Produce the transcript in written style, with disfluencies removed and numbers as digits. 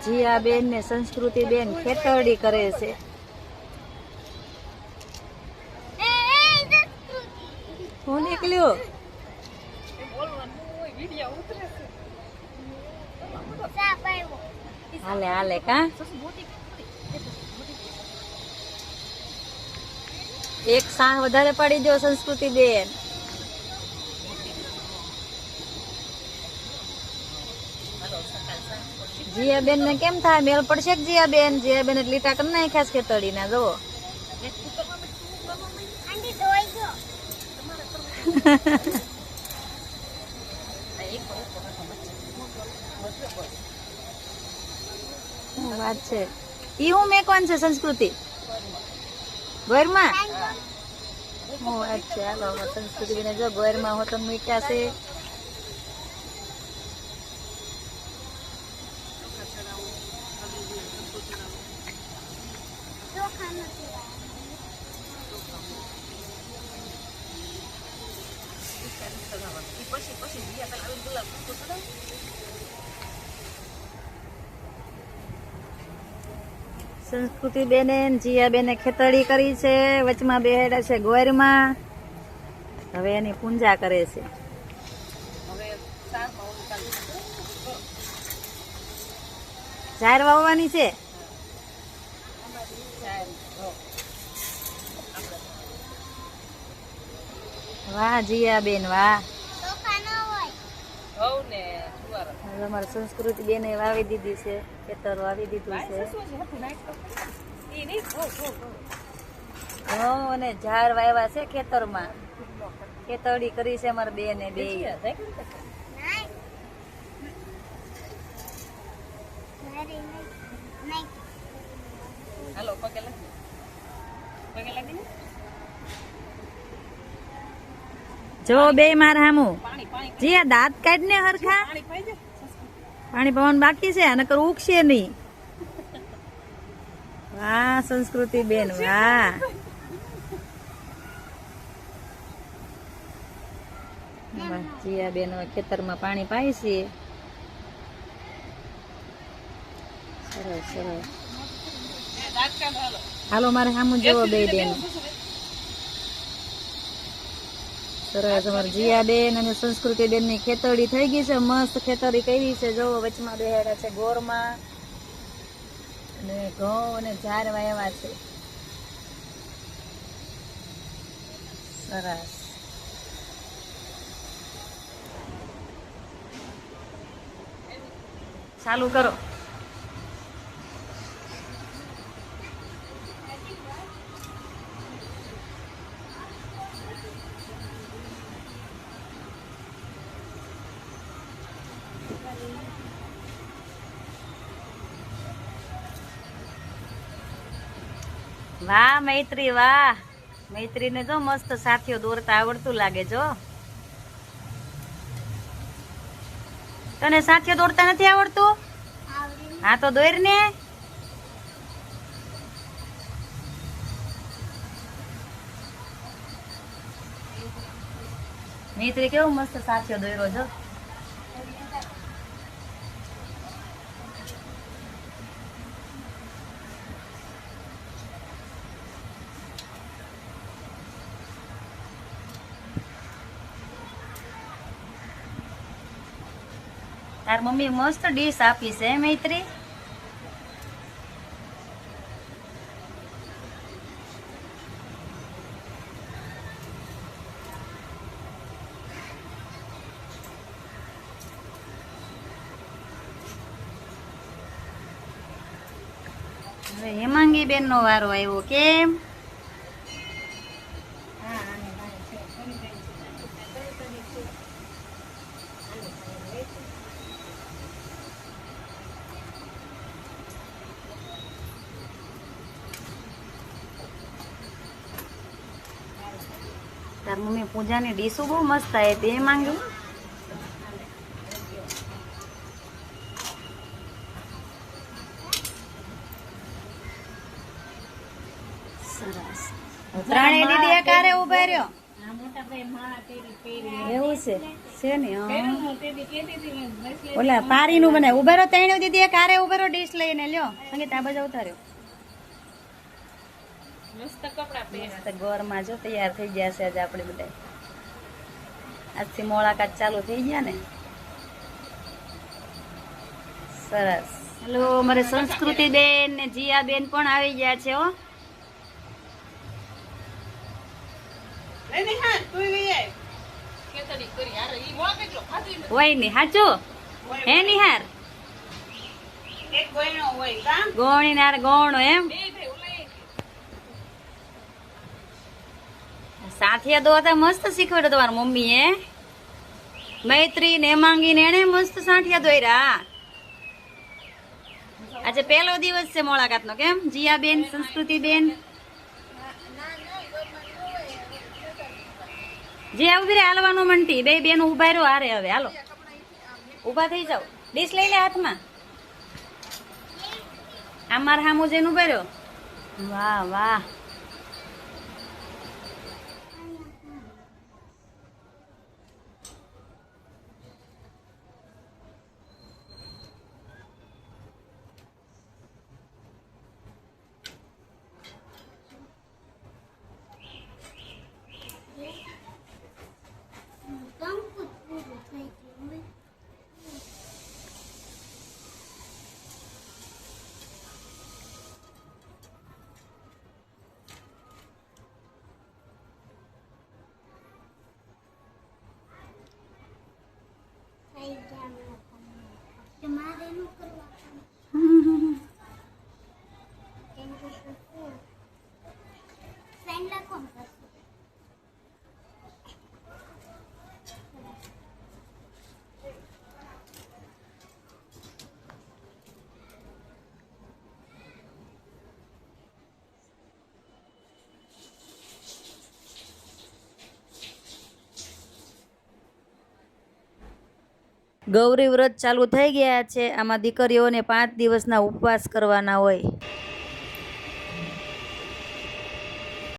જીયા બેન ને સંસ્કૃતિ બેન ખેતરડી કરે છે. હું નીકળ્યો હાલે હાલે કા એક સાહ વધારે પાડી દો સંસ્કૃતિ બેન. જીયા બેન ને કેમ થાય મેળ પડશે કે જીયા બેન એટલે લીટા કરી નાખ્યા છે ખેતડી ના જો. વાત છે ઈ હું મેકવાન છે સંસ્કૃતિ ગોરમાં. અચ્છા હાલો સંસ્કૃતિ બેન જો ગોરમાં હોતન મૂક્યા છે. સંસ્કૃતિ બેને જીયા બેને ખેતડી કરી છે. વચમાં બેહેડા છે ગોરમાં. હવે એની પૂજા કરે છે. ઝાર વાવવાની છે. વાહ જીયા બેન વાહ. અમારે સંસ્કૃતિ બેને વાવી દીધી છે ખેતર વાવી દીધું છે. ઘઉં અને ઝાડ વાવ્યા છે ખેતરમાં. ખેતરડી કરી છે અમારે બેને બે. જો બે મારા હામું જીયા દાંત કાઢ ને હરખા. પાણી પવન બાકી છે નકર ઉગશે નહીં. વાહ સંસ્કૃતિ બેન વાહ. જીયા બેન ખેતરમાં પાણી પાય છે. સરસ સરસ હાલો મારે સામું જવો બે બેન. સરસ અમારે જીયા બેન અને સંસ્કૃતિ બેન ની ખેતરડી થઈ ગઈ છે. મસ્ત ખેતરડી કરી છે. જો વચમાં બેહાડા છે ગોરમાં અને ઘઉં અને ઝાર વાવ્યા છે. સરસ ચાલુ કરો. વાહ મૈત્રી વાહ. મૈત્રી ને જો મસ્ત સાથીઓ દોરતા આવડતું લાગે. જો તને સાથીઓ દોરતા નથી આવડતું? હા તો દોર ને. મૈત્રી કેવું મસ્ત સાથીઓ દોર્યો જો. તાર મમ્મી મસ્ત ડીશ આપી છે મૈત્રી. હવે હેમાંગી બેન નો વારો આવ્યો. કેમ તાર મમ્મી પૂજાની ડીશો બહુ મસ્ત થાય તે માંગી. સરસ ત્રણેય દીદી એકારે ઉભા રહ્યો એવું છે. છે ને ઓલા પારીનું બનાય. ઉભેરો તેણ્યો દીદી એક આરે ઉભેરો ડીશ લઈને લ્યો. સંગીત આ બાજુ ઉતાર્યો. મસ્ત ગોરમાં જો તૈયાર થઈ ગયા છે આજે આપણે બધા. આજથી મોળાકાત ચાલુ થઈ ગયા ને. સરસ. હેલો, અમારે સંસ્કૃતિ બેન ને જીયા બેન પણ આવી ગયા છે હો. હોય ને હાચું હે નિહાર ગોણી નાર ગોણો એમ સાથિયા દોતા મસ્ત શીખવાડ્યો તમારા મમ્મી એ. મૈત્રી ને માંગી ને એને મસ્ત સાઠિયા દોર્યા. આજે પહેલો દિવસ છે મોળાકાત નો. કેમ જીયા બેન, સંસ્કૃતિ બેન? જે ઉભી રે હાલવાનું મનતી. બે બેન ઉભા રહ્યો હારે. હવે હાલો ઉભા થઈ જાવ. ડીશ લઈ લે હાથમાં. અમાર હામુ જઈને ઉભા રહ્યો. વાહ વાહ. ગૌરી વ્રત ચાલુ થઈ ગયા છે. આમાં દીકરીઓને 5 દિવસના ઉપવાસ કરવાના હોય.